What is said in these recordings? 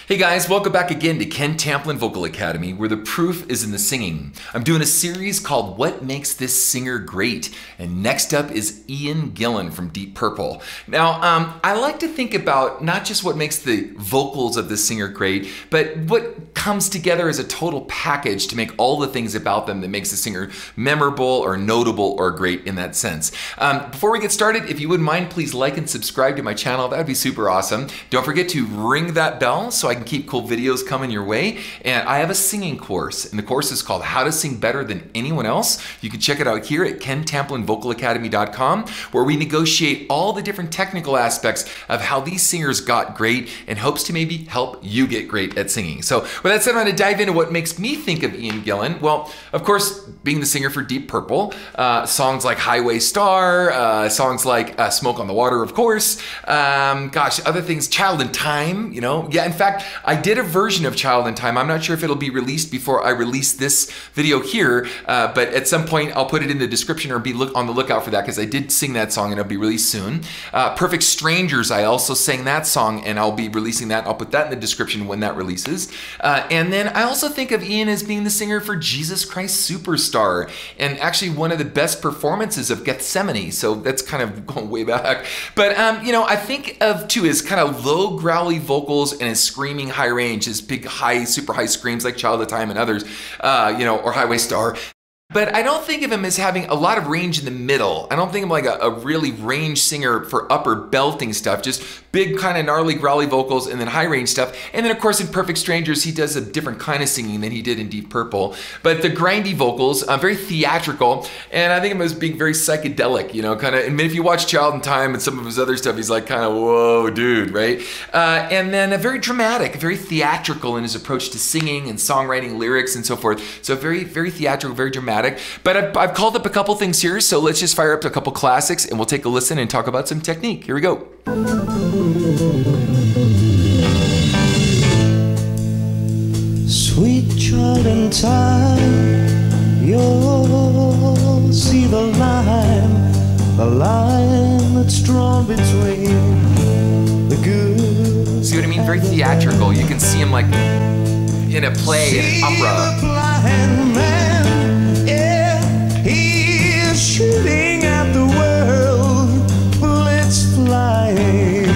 Hey guys, welcome back again to Ken Tamplin Vocal Academy, where the proof is in the singing. I'm doing a series called What Makes This Singer Great? And next up is GIllan from Deep Purple. Now, I like to think about not just what makes the vocals of the singer great, but what comes together as a total package to make all the things about them that makes the singer memorable or notable or great in that sense. Before we get started, if you wouldn't mind, please like and subscribe to my channel. That would be super awesome. Don't forget to ring that bell so I can keep cool videos coming your way. And I have a singing course, and the course is called How to Sing Better Than Anyone Else. You can check it out here at kentamplinvocalacademy.com, where we negotiate all the different technical aspects of how these singers got great in hopes to maybe help you get great at singing. So with that said, I'm going to dive into what makes me think of GIllan. Well, of course, being the singer for Deep Purple, songs like Highway Star, songs like Smoke on the Water, of course, gosh, other things, Child in Time, you know. Yeah, in fact, I did a version of Child in Time. I'm not sure if it'll be released before I release this video here, but at some point I'll put it in the description or be on the lookout for that, because I did sing that song and it'll be released soon. Perfect Strangers, I also sang that song and I'll be releasing that. I'll put that in the description when that releases. And then I also think of Ian as being the singer for Jesus Christ Superstar, and actually one of the best performances of Gethsemane, so that's kind of going way back. But you know, I think of too his kind of low growly vocals and his screaming high range, his big high, super high screams like Child of Time and others, you know, or Highway Star. But I don't think of him as having a lot of range in the middle. I don't think of him like a really range singer for upper belting stuff, just big kind of gnarly growly vocals and then high range stuff. And then of course in Perfect Strangers, he does a different kind of singing than he did in Deep Purple. But the grindy vocals, very theatrical, and I think of him as being very psychedelic, you know, kind of. And if you watch Child in Time and some of his other stuff, he's like kind of, whoa, dude, right? And then very dramatic, very theatrical in his approach to singing and songwriting, lyrics and so forth. So very, very theatrical, very dramatic. But I've called up a couple things here, so let's just fire up a couple classics and we'll take a listen and talk about some technique. Here we go. Sweet child in time, you'll see the line that's drawn between the good. See what I mean? Very theatrical. You can see him like in a play, in an opera. The blind man, yeah, he is shooting at the world, bullets flying.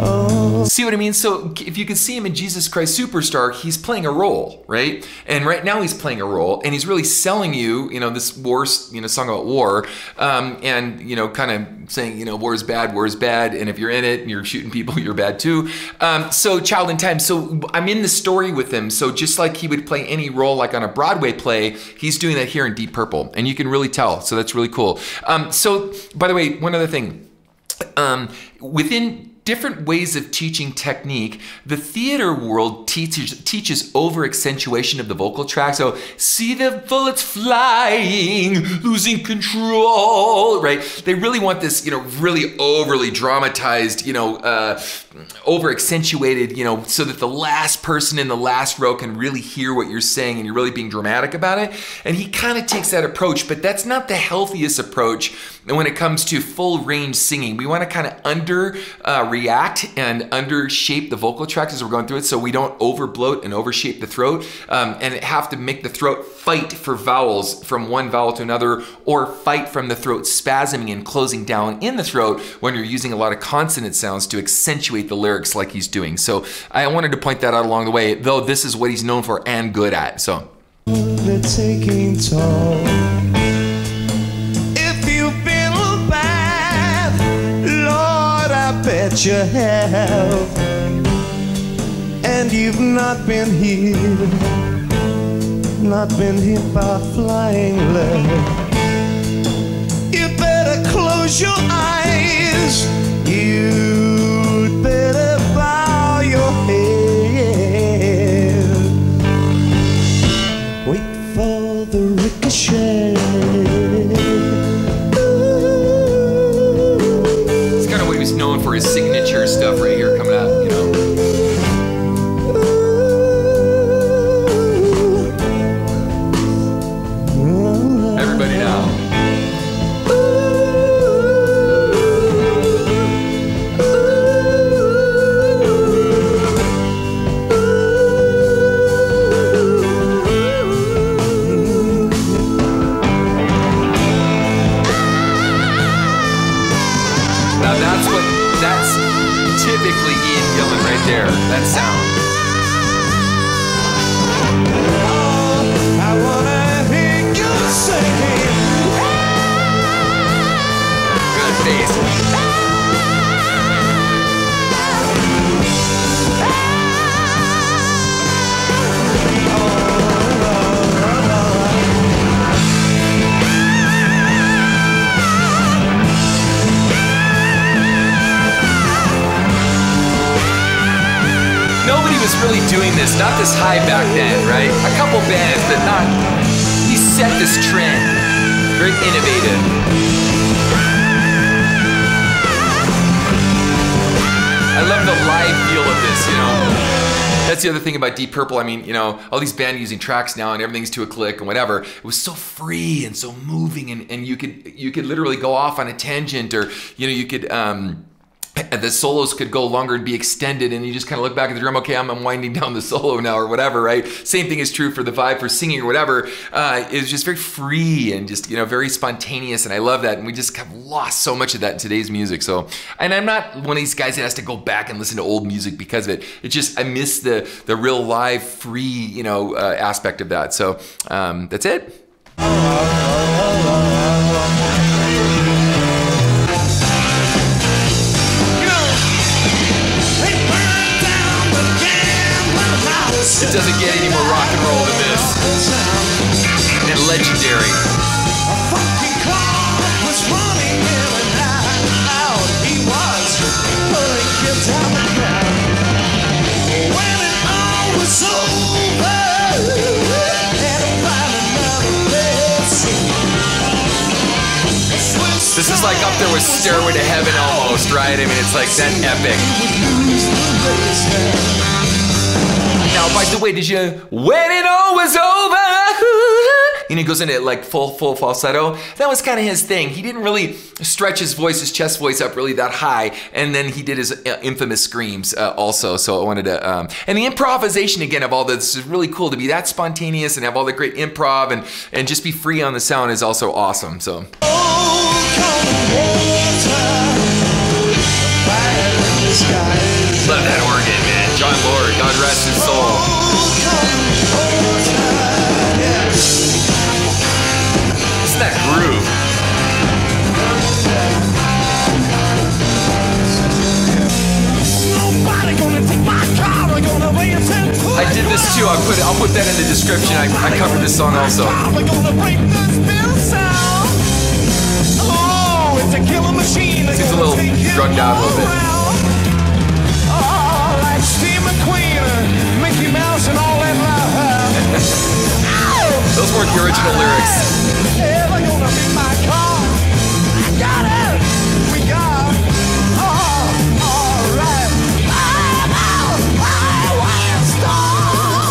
Oh. See what I mean? So if you can see him in Jesus Christ Superstar, he's playing a role, right? And right now he's playing a role, and he's really selling you, you know, this war, you know, song about war, and, you know, kind of saying, you know, war is bad, and if you're in it and you're shooting people, you're bad too. So Child in Time, so I'm in the story with him, so just like he would play any role like on a Broadway play, he's doing that here in Deep Purple, and you can really tell, so that's really cool. So, by the way, one other thing, within different ways of teaching technique, the theater world teaches over accentuation of the vocal track. So see the bullets flying, losing control, right? They really want this, you know, really overly dramatized, you know, over accentuated, you know, so that the last person in the last row can really hear what you're saying and you're really being dramatic about it. And he kind of takes that approach, but that's not the healthiest approach when it comes to full range singing. We want to kind of react and undershape the vocal tracks as we're going through it, so we don't overbloat and overshape the throat, and have to make the throat fight for vowels from one vowel to another, or fight from the throat spasming and closing down in the throat when you're using a lot of consonant sounds to accentuate the lyrics like he's doing. So I wanted to point that out along the way, though this is what he's known for and good at. So they're taking toll. If you've been bad, Lord, I bet you have, and you've not been hit by flying lead. You better close your eyes, you'd better bow your head. Wait for the ricochet. it's kind of what he's known for, his signature stuff right here coming out, you know. Everybody now. there, that sound. I wanna hear you singing. Good bass. Nobody was really doing this, not this high back then, right? A couple bands, but not. He set this trend. Very innovative. I love the live feel of this, you know. That's the other thing about Deep Purple. I mean, you know, all these bands using tracks now and everything's to a click and whatever. It was so free and so moving, and you could literally go off on a tangent, or you know, you could the solos could go longer and be extended, and you just kind of look back at the drum, okay, I'm winding down the solo now or whatever, right? Same thing is true for the vibe for singing or whatever. It's just very free and just, you know, very spontaneous, and I love that, and we just have lost so much of that in today's music. So, and I'm not one of these guys that has to go back and listen to old music because of it. It's just, I miss the real live, free, you know, aspect of that. So, that's it. It doesn't get any more rock and roll than this. And legendary. A funky car was running in and out. He was pulling kids out the crowd. When it all was over, had to find another place. This is like up there with Stairway to Heaven almost, right? I mean, it's like that epic. Now, by the way, did you, when it all was over, and he goes into like full falsetto, that was kind of his thing. He didn't really stretch his voice, his chest voice up really that high, and then he did his infamous screams also, so I wanted to, and the improvisation again of all this is really cool, to be that spontaneous and have all the great improv and just be free on the sound is also awesome, so. Love that organ, man. John Lord, God rest his soul. It's that groove. I did this too. I'll put that in the description. I covered this song also. Seems a little drugged out a little bit. Those weren't the original lyrics.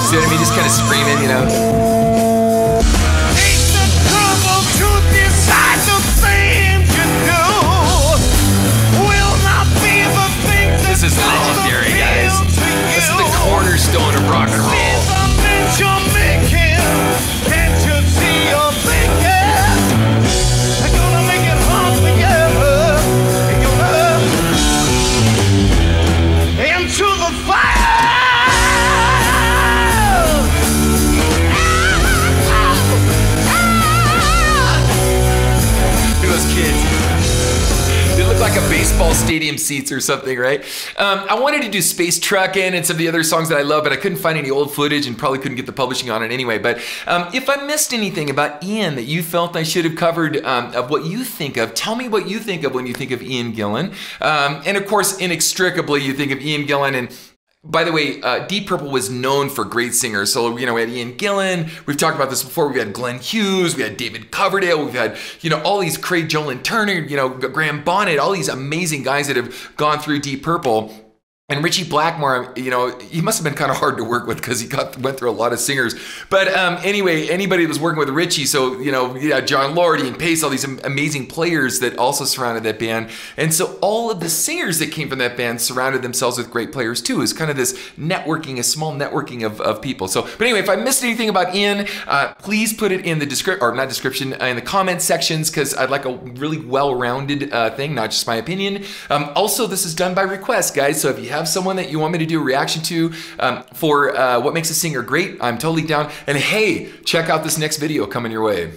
See what I mean? Just kind of screaming, you know. This is legendary, guys. This is the cornerstone of rock and roll. Like a baseball stadium seats or something, right? I wanted to do Space Truckin' and some of the other songs that I love, but I couldn't find any old footage and probably couldn't get the publishing on it anyway. But if I missed anything about Ian that you felt I should have covered of what you think of, tell me what you think of when you think of Ian GIllan. And of course, inextricably, you think of Ian GIllan. And by the way, Deep Purple was known for great singers. So, you know, we had Ian GIllan. We've talked about this before. We've had Glenn Hughes. We had David Coverdale. We've had, you know, all these Craig Jolan Turner, you know, Graham Bonnet, all these amazing guys that have gone through Deep Purple. And Richie Blackmore, you know, he must have been kind of hard to work with because he went through a lot of singers. But anyway, anybody that was working with Richie, so, you know, yeah, John Lord, Ian Pace, all these amazing players that also surrounded that band. And so all of the singers that came from that band surrounded themselves with great players too. It's kind of this networking, a small networking of people. So, but anyway, if I missed anything about Ian, please put it in the in the comment sections, because I'd like a really well-rounded thing, not just my opinion. Also, this is done by request, guys. So if you have have someone that you want me to do a reaction to for What Makes a Singer Great, I'm totally down. And hey, check out this next video coming your way.